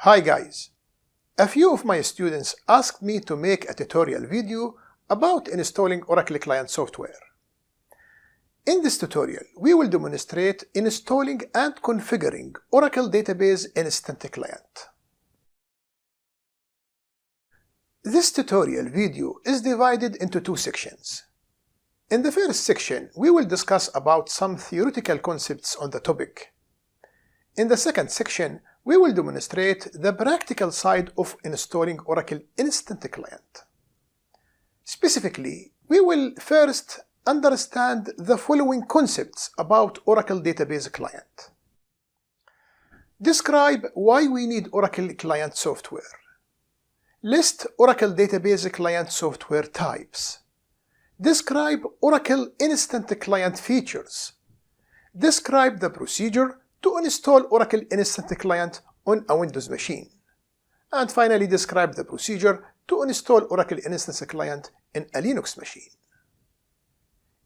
Hi guys! A few of my students asked me to make a tutorial video about installing Oracle Client software. In this tutorial, we will demonstrate installing and configuring Oracle Database Instant Client. This tutorial video is divided into two sections. In the first section, we will discuss about some theoretical concepts on the topic. In the second section, we will demonstrate the practical side of installing Oracle Instant Client. Specifically, we will first understand the following concepts about Oracle Database Client. Describe why we need Oracle Client software. List Oracle Database Client software types. Describe Oracle Instant Client features. Describe the procedure to install Oracle Instant Client on a Windows machine. And finally, describe the procedure to install Oracle Instant Client in a Linux machine.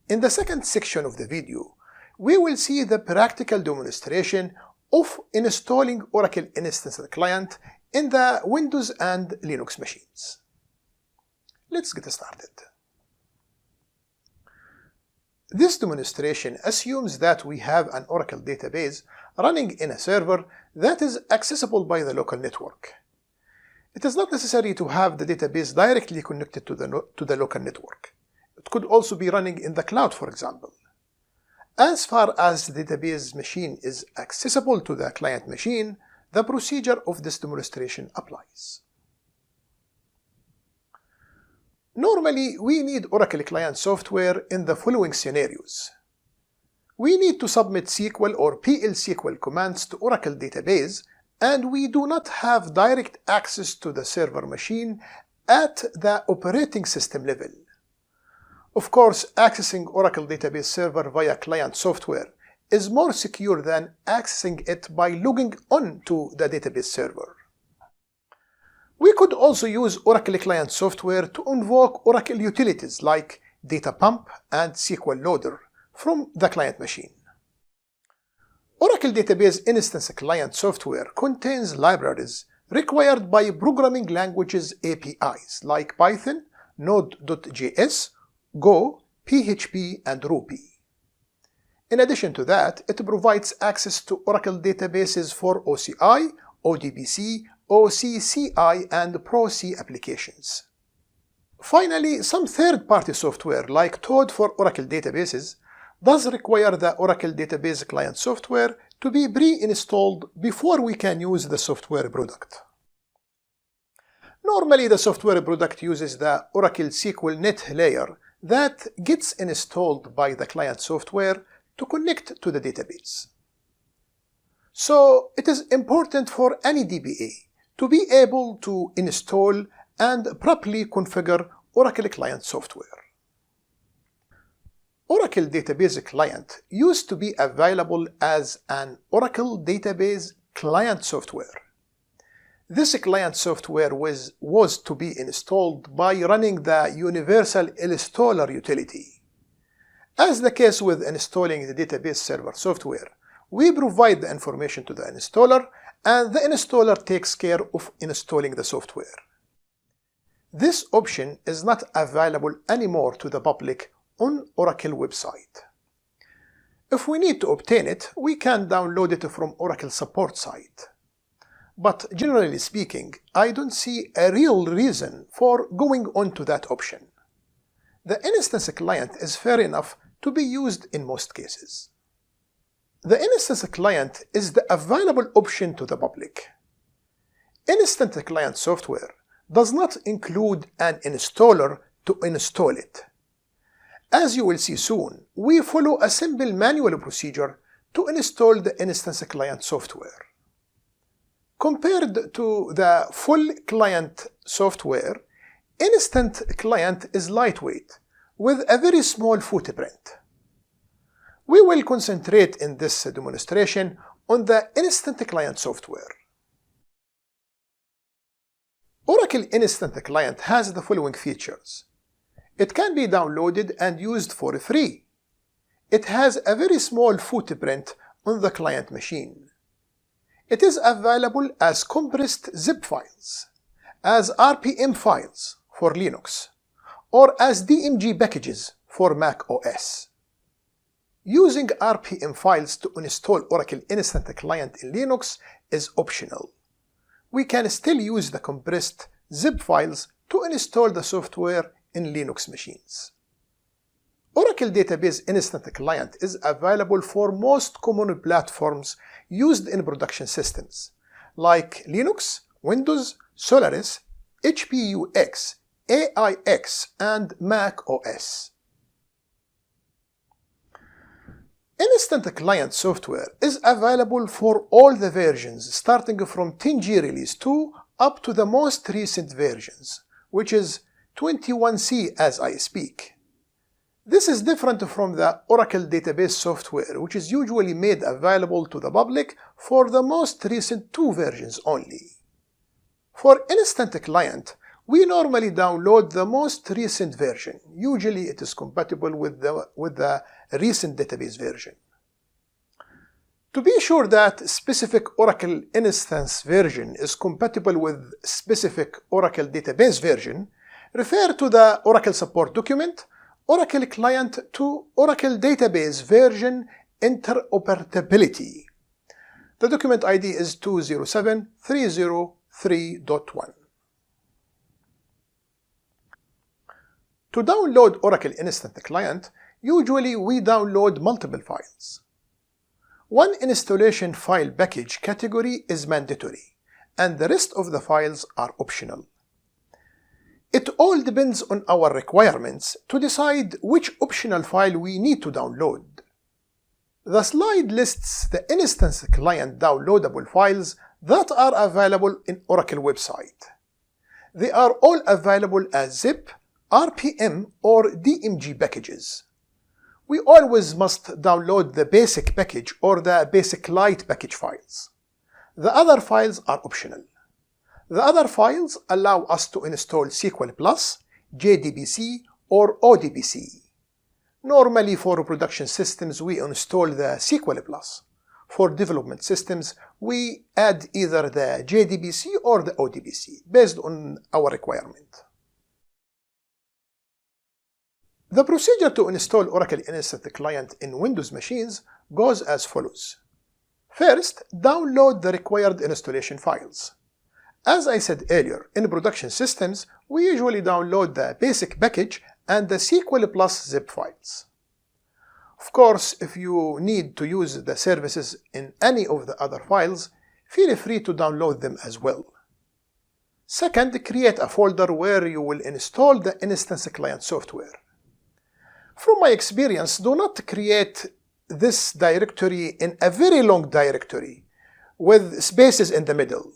In the second section of the video, we will see the practical demonstration of installing Oracle Instant Client in the Windows and Linux machines. Let's get started. This demonstration assumes that we have an Oracle database running in a server that is accessible by the local network. It is not necessary to have the database directly connected to the local network. It could also be running in the cloud, for example. As far as the database machine is accessible to the client machine, the procedure of this demonstration applies. Normally, we need Oracle Client software in the following scenarios. We need to submit SQL or PL/SQL commands to Oracle database, and we do not have direct access to the server machine at the operating system level. Of course, accessing Oracle database server via client software is more secure than accessing it by logging on to the database server. We could also use Oracle Client software to invoke Oracle utilities like Data Pump and SQL Loader from the client machine. Oracle Database Instance Client software contains libraries required by programming languages APIs like Python, Node.js, Go, PHP, and Ruby. In addition to that, it provides access to Oracle databases for OCI, ODBC, OCCI, and ProC applications. Finally, some third-party software like Toad for Oracle databases does require the Oracle Database Client software to be pre-installed before we can use the software product. Normally, the software product uses the Oracle SQL Net layer that gets installed by the client software to connect to the database. So, it is important for any DBA to be able to install and properly configure Oracle Client software. Oracle Database Client used to be available as an Oracle Database Client software. This client software was to be installed by running the Universal Installer utility. As the case with installing the database server software, we provide the information to the installer, and the installer takes care of installing the software. This option is not available anymore to the public on Oracle website. If we need to obtain it, we can download it from Oracle support site. But generally speaking, I don't see a real reason for going on to that option. The instance client is fair enough to be used in most cases. The instance client is the available option to the public. Instant client software does not include an installer to install it. As you will see soon, we follow a simple manual procedure to install the instance client software. Compared to the full client software, Instant Client is lightweight with a very small footprint. We will concentrate in this demonstration on the Instant Client software. Oracle Instant Client has the following features. It can be downloaded and used for free. It has a very small footprint on the client machine. It is available as compressed zip files, as RPM files for Linux, or as DMG packages for Mac OS. Using RPM files to install Oracle Instant Client in Linux is optional. We can still use the compressed zip files to install the software in Linux machines. Oracle Database Instant Client is available for most common platforms used in production systems, like Linux, Windows, Solaris, HP-UX, AIX, and Mac OS. Instant Client software is available for all the versions starting from 10G Release 2 up to the most recent versions, which is 21C as I speak. This is different from the Oracle Database software, which is usually made available to the public for the most recent 2 versions only. For Instant Client, we normally download the most recent version. Usually it is compatible with the recent database version. To be sure that specific Oracle instance version is compatible with specific Oracle database version, refer to the Oracle support document, Oracle Client to Oracle Database Version Interoperability. The document ID is 207303.1. To download Oracle Instant Client, usually we download multiple files. One installation file package category is mandatory, and the rest of the files are optional. It all depends on our requirements to decide which optional file we need to download. The slide lists the Instance Client downloadable files that are available in Oracle website. They are all available as zip, RPM, or DMG packages. We always must download the basic package or the basic light package files. The other files are optional. The other files allow us to install SQL+, JDBC, or ODBC. Normally for production systems we install the SQL+. For development systems we add either the JDBC or the ODBC based on our requirement. The procedure to install Oracle Instant Client in Windows machines goes as follows. First, download the required installation files. As I said earlier, in production systems, we usually download the basic package and the SQL+ zip files. Of course, if you need to use the services in any of the other files, feel free to download them as well. Second, create a folder where you will install the Instance Client software. From my experience, do not create this directory in a very long directory with spaces in the middle.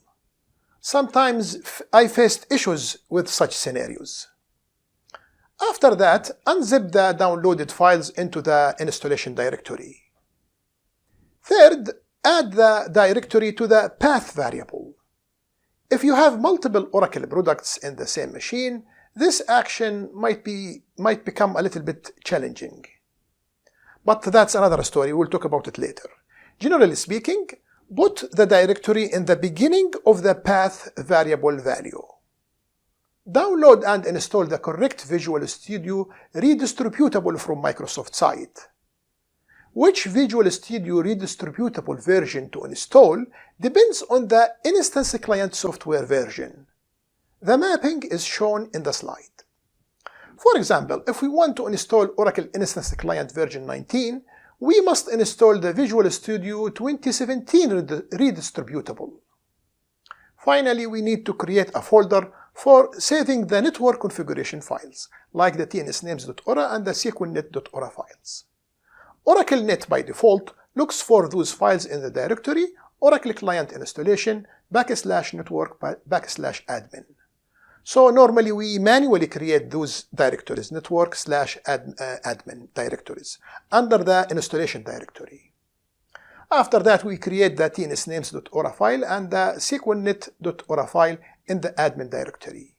Sometimes I faced issues with such scenarios. After that, unzip the downloaded files into the installation directory. Third, add the directory to the path variable. If you have multiple Oracle products in the same machine, this action might become a little bit challenging. But that's another story, we'll talk about it later. Generally speaking, put the directory in the beginning of the path variable value. Download and install the correct Visual Studio redistributable from Microsoft site. Which Visual Studio redistributable version to install depends on the Instance Client software version. The mapping is shown in the slide. For example, if we want to install Oracle Instance Client version 19, we must install the Visual Studio 2017 redistributable. Finally, we need to create a folder for saving the network configuration files, like the tnsnames.ora and the sqlnet.ora files. OracleNet by default looks for those files in the directory Oracle Client Installation /network/admin. So normally we manually create those directories, network/admin directories, under the installation directory. After that, we create the tnsnames.ora file and the sqlnet.ora file in the admin directory.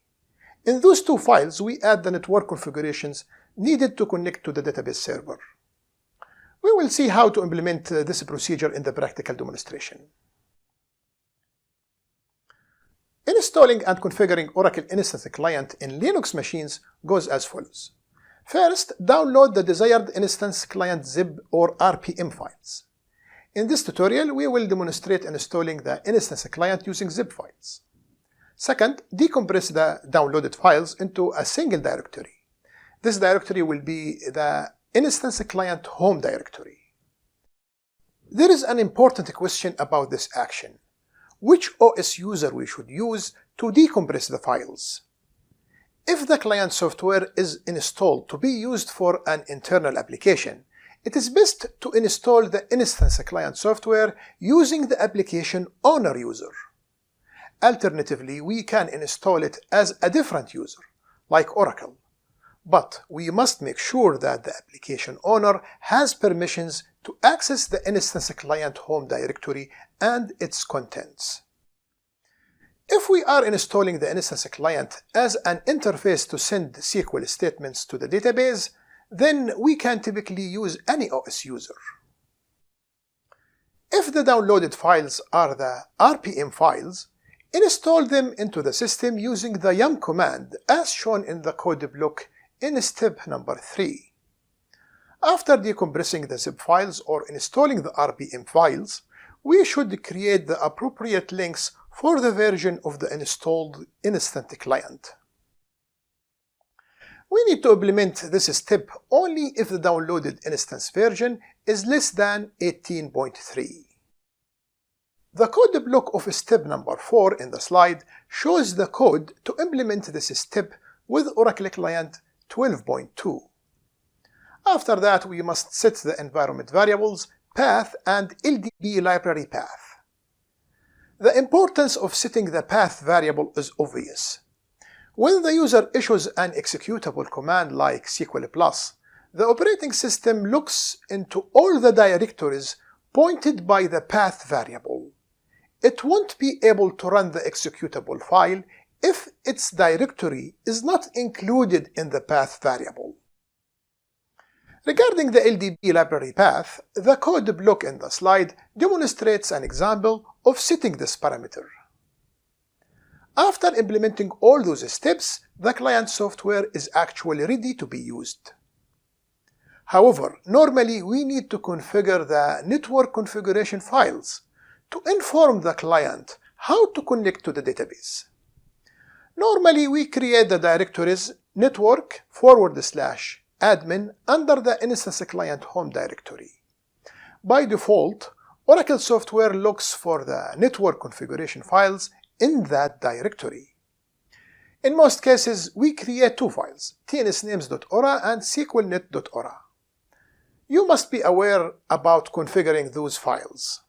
In those two files, we add the network configurations needed to connect to the database server. We will see how to implement this procedure in the practical demonstration. Installing and configuring Oracle Instance Client in Linux machines goes as follows. First, download the desired Instance Client zip or RPM files. In this tutorial, we will demonstrate installing the Instance Client using zip files. Second, decompress the downloaded files into a single directory. This directory will be the Instance Client home directory. There is an important question about this action. Which OS user we should use to decompress the files? If the client software is installed to be used for an internal application, it is best to install the Instance Client software using the application owner user. Alternatively, we can install it as a different user, like Oracle. But we must make sure that the application owner has permissions to access the Instance Client home directory and its contents. If we are installing the Instance Client as an interface to send SQL statements to the database, then we can typically use any OS user. If the downloaded files are the RPM files, install them into the system using the yum command as shown in the code block in step number 3. After decompressing the zip files or installing the RPM files, we should create the appropriate links for the version of the installed Instance Client. We need to implement this step only if the downloaded instance version is less than 18.3. The code block of step number 4 in the slide shows the code to implement this step with Oracle Client 12.2. After that, we must set the environment variables, path, and LDB library path. The importance of setting the path variable is obvious. When the user issues an executable command like SQL+, the operating system looks into all the directories pointed by the path variable. It won't be able to run the executable file if its directory is not included in the path variable. Regarding the LDB library path, the code block in the slide demonstrates an example of setting this parameter. After implementing all those steps, the client software is actually ready to be used. However, normally we need to configure the network configuration files to inform the client how to connect to the database. Normally, we create the directories network/admin under the Instance Client home directory. By default, Oracle software looks for the network configuration files in that directory. In most cases, we create two files, tnsnames.ora and sqlnet.ora. You must be aware about configuring those files.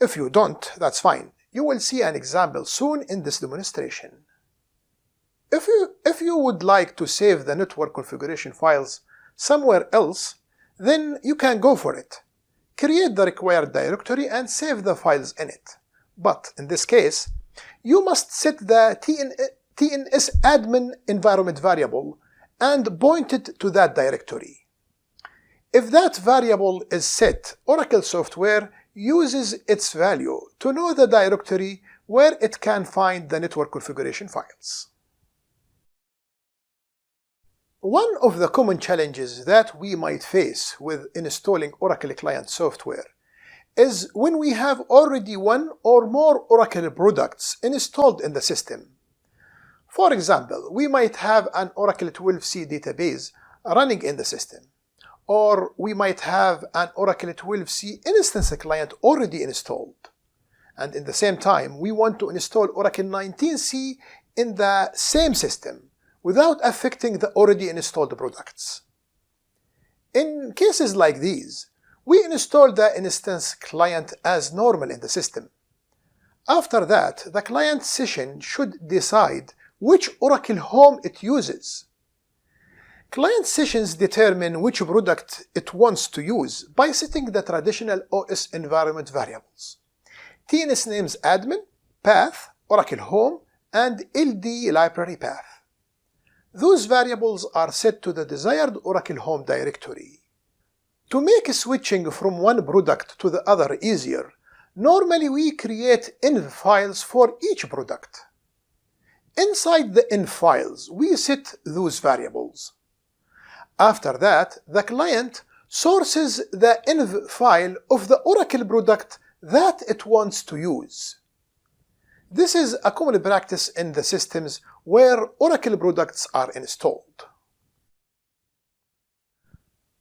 If you don't, that's fine. You will see an example soon in this demonstration. If you would like to save the network configuration files somewhere else, then you can go for it. Create the required directory and save the files in it. But in this case, you must set the tnsadmin environment variable and point it to that directory. If that variable is set, Oracle software uses its value to know the directory where it can find the network configuration files. One of the common challenges that we might face with installing Oracle Client software is when we have already one or more Oracle products installed in the system. For example, we might have an Oracle 12c database running in the system, or we might have an Oracle 12c Instance Client already installed. And in the same time, we want to install Oracle 19c in the same system without affecting the already installed products. In cases like these, we install the Instance Client as normal in the system. After that, the client session should decide which Oracle home it uses. Client sessions determine which product it wants to use by setting the traditional OS environment variables: tnsnames_admin, path, Oracle home, and LD library path. Those variables are set to the desired Oracle home directory. To make switching from one product to the other easier, normally we create env files for each product. Inside the in files, we set those variables. After that, the client sources the env file of the Oracle product that it wants to use. This is a common practice in the systems where Oracle products are installed.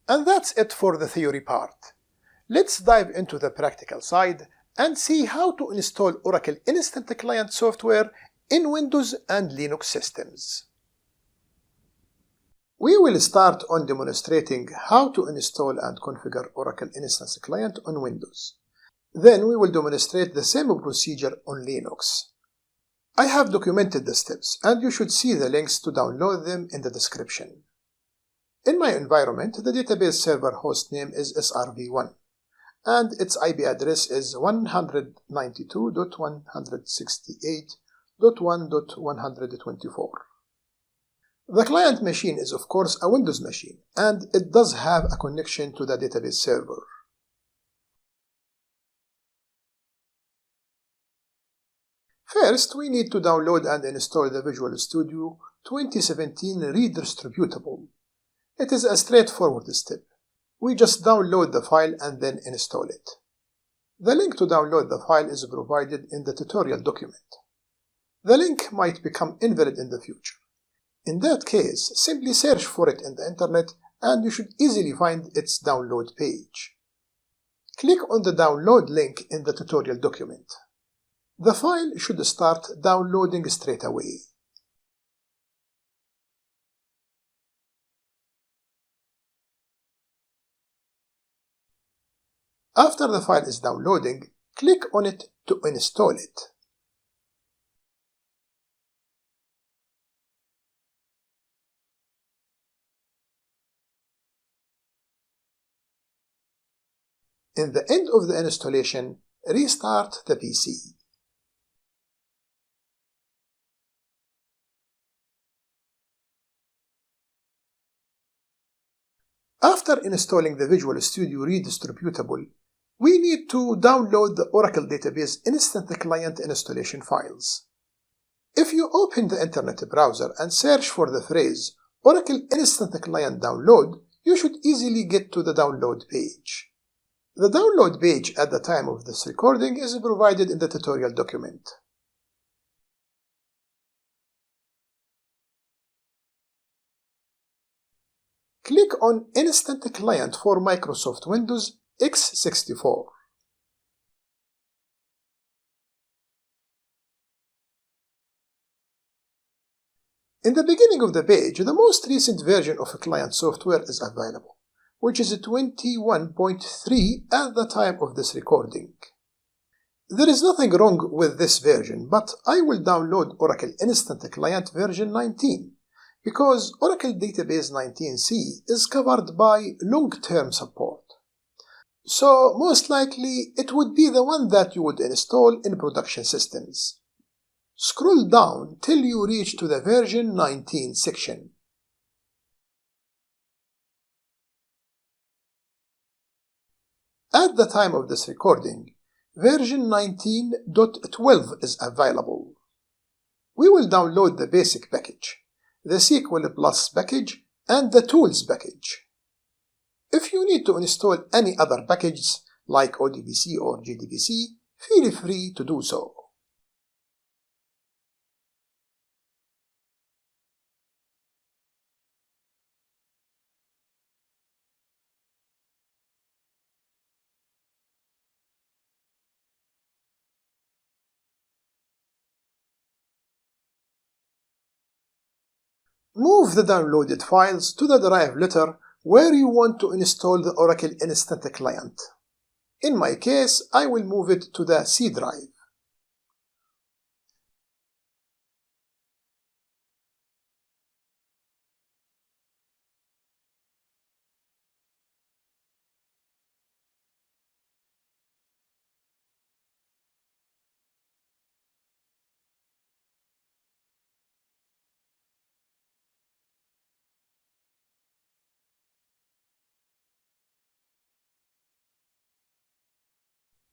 And that's it for the theory part. Let's dive into the practical side and see how to install Oracle Instant Client software in Windows and Linux systems. We will start on demonstrating how to install and configure Oracle Instance Client on Windows. Then we will demonstrate the same procedure on Linux. I have documented the steps, and you should see the links to download them in the description. In my environment, the database server hostname is SRV1, and its IP address is 192.168.1.124. The client machine is of course a Windows machine, and it does have a connection to the database server. First, we need to download and install the Visual Studio 2017 Redistributable. It is a straightforward step. We just download the file and then install it. The link to download the file is provided in the tutorial document. The link might become invalid in the future. In that case, simply search for it in the internet and you should easily find its download page. Click on the download link in the tutorial document. The file should start downloading straight away. After the file is downloading, click on it to install it. In the end of the installation, restart the PC. After installing the Visual Studio Redistributable, we need to download the Oracle Database Instant Client installation files. If you open the internet browser and search for the phrase Oracle Instant Client Download, you should easily get to the download page. The download page at the time of this recording is provided in the tutorial document. Click on Instant Client for Microsoft Windows x64. In the beginning of the page, the most recent version of client software is available, which is 21.3 at the time of this recording. There is nothing wrong with this version, but I will download Oracle Instant Client version 19, because Oracle Database 19c is covered by long-term support. So most likely it would be the one that you would install in production systems. Scroll down till you reach to the version 19 section. At the time of this recording, version 19.12 is available. We will download the basic package, the SQL Plus package, and the Tools package. If you need to install any other packages like ODBC or JDBC, feel free to do so. Move the downloaded files to the drive letter where you want to install the Oracle Instant Client. In my case, I will move it to the C drive.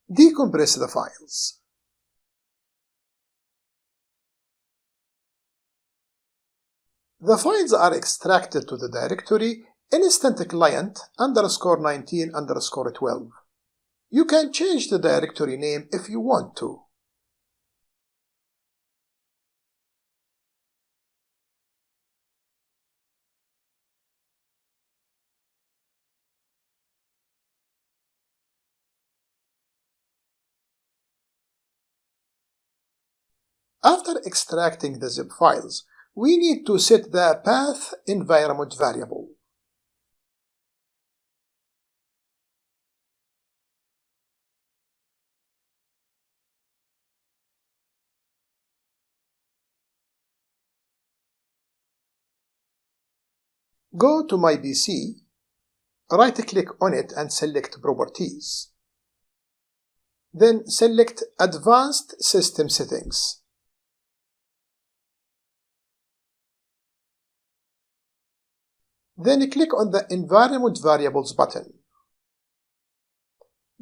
Decompress the files. The files are extracted to the directory instant client _19_12. You can change the directory name if you want to. After extracting the zip files, we need to set the path environment variable. Go to My PC, right-click on it and select Properties. Then select Advanced System Settings. Then click on the Environment Variables button.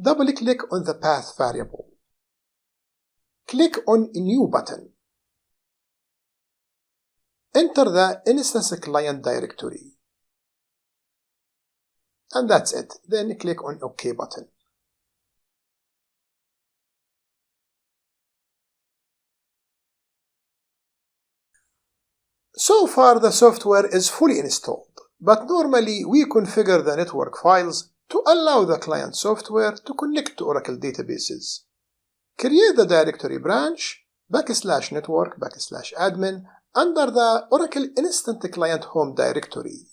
Double-click on the Path variable. Click on New button. Enter the instance client directory. And that's it. Then click on OK button. So far the software is fully installed, but normally we configure the network files to allow the client software to connect to Oracle databases. Create the directory branch /network/admin under the Oracle Instant Client Home directory.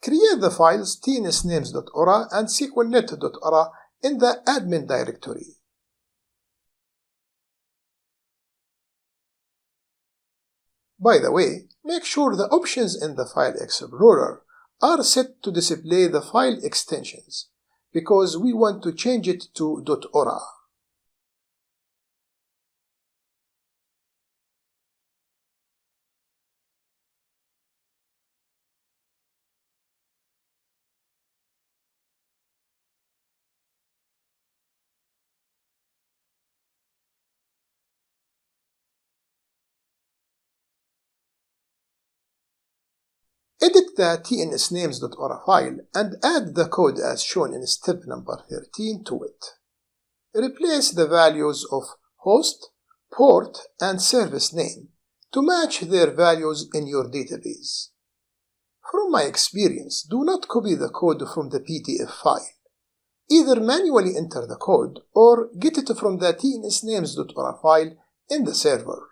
Create the files tnsnames.ora and sqlnet.ora in the admin directory. By the way, make sure the options in the File Explorer are set to display the file extensions, because we want to change it to .ora. Edit the tnsnames.ora file and add the code as shown in step number 13 to it. Replace the values of host, port, and service name to match their values in your database. From my experience, do not copy the code from the PDF file. Either manually enter the code or get it from the tnsnames.ora file in the server.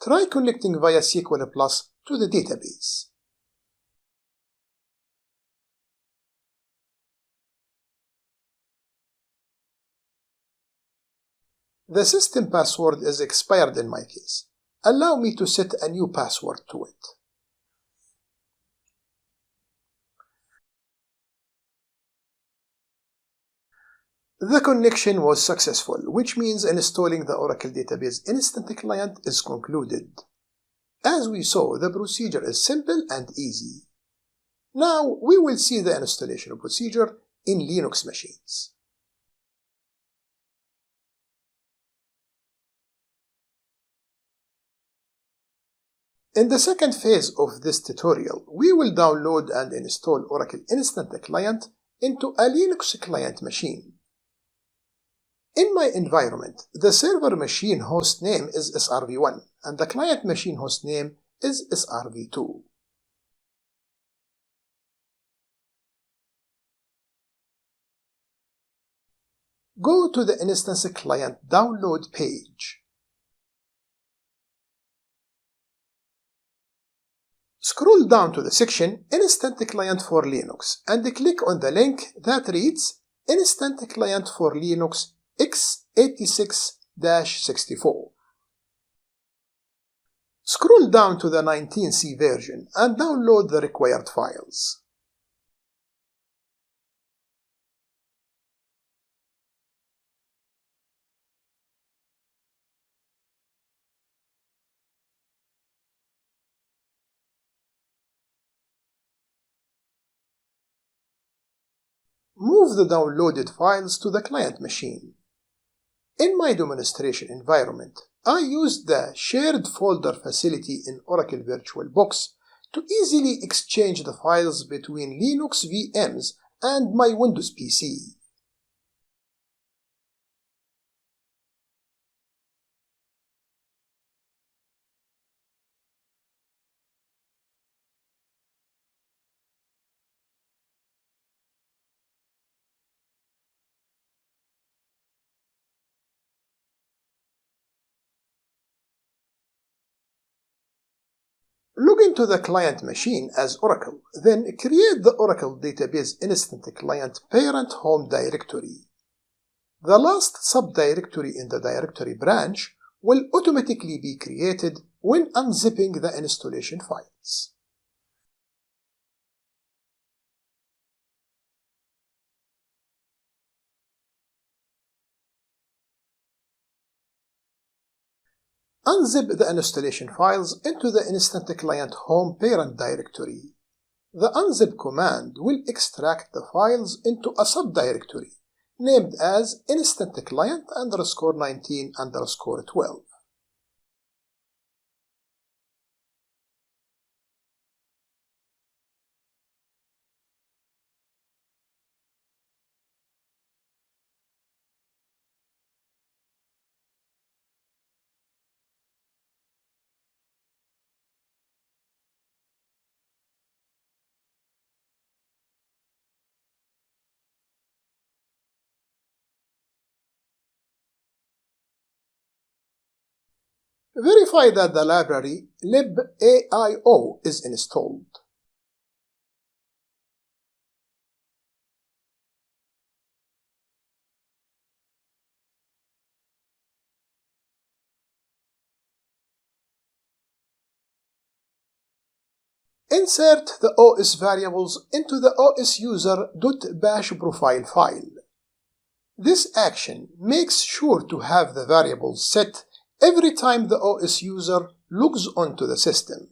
Try connecting via SQL Plus to the database. The system password is expired in my case. Allow me to set a new password to it. The connection was successful, which means installing the Oracle Database Instant Client is concluded. As we saw, the procedure is simple and easy. Now we will see the installation procedure in Linux machines. In the second phase of this tutorial, we will download and install Oracle Instant Client into a Linux client machine. In my environment, the server machine host name is SRV1 and the client machine host name is SRV2. Go to the Instance Client download page. Scroll down to the section Instant Client for Linux and click on the link that reads Instant Client for Linux X 86-64. Scroll down to the 19C version and download the required files. Move the downloaded files to the client machine. In my demonstration environment, I used the shared folder facility in Oracle VirtualBox to easily exchange the files between Linux VMs and my Windows PC. Log into the client machine as Oracle, then create the Oracle Database Instant Client Parent Home Directory. The last subdirectory in the directory branch will automatically be created when unzipping the installation files. Unzip the installation files into the Instant Client Home Parent directory. The unzip command will extract the files into a subdirectory named as Instant Client _19_12. Verify that the library libaio is installed. Insert the OS variables into the osuser.bash profile file. This action makes sure to have the variables set every time the OS user logs onto the system.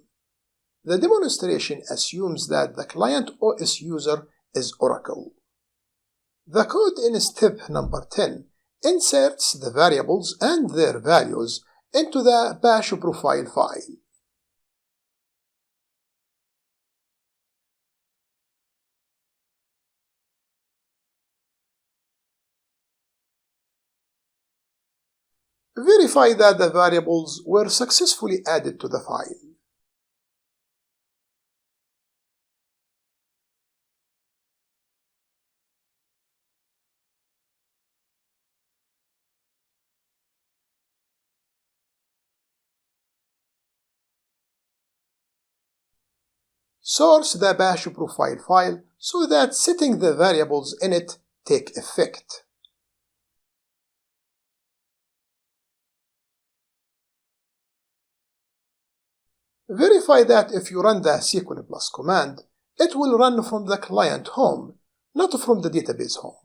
The demonstration assumes that the client OS user is Oracle. The code in step number 10 inserts the variables and their values into the bash profile file. Verify that the variables were successfully added to the file. Source the bash profile file so that setting the variables in it take effect. Verify that if you run the SQL plus command, it will run from the client home, not from the database home.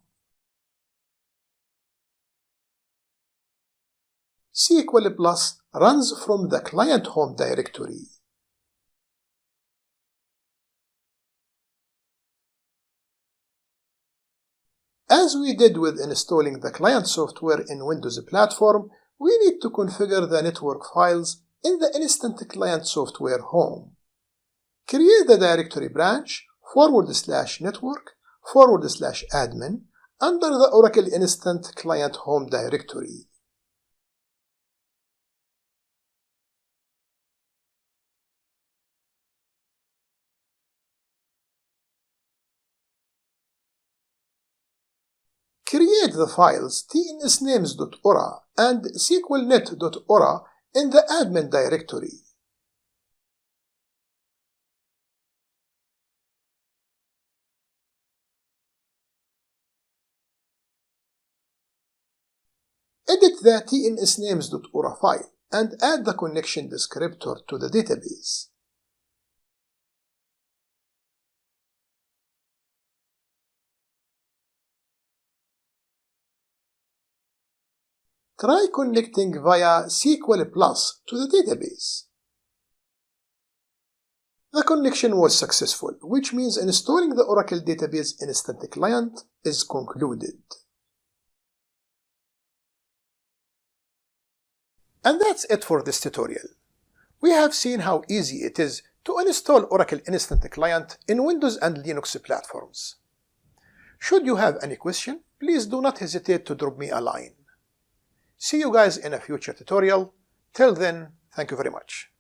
SQL plus runs from the client home directory. As we did with installing the client software in Windows platform, we need to configure the network files in the Instant Client Software home. Create the directory branch /network/admin under the Oracle Instant Client Home directory. Create the files tnsnames.ora and sqlnet.ora in the admin directory. Edit the tnsnames.ora file and add the connection descriptor to the database. Try connecting via SQL Plus to the database. The connection was successful, which means installing the Oracle Database Instant Client is concluded. And that's it for this tutorial. We have seen how easy it is to install Oracle Instant Client in Windows and Linux platforms. Should you have any question, please do not hesitate to drop me a line. See you guys in a future tutorial. Till then, thank you very much.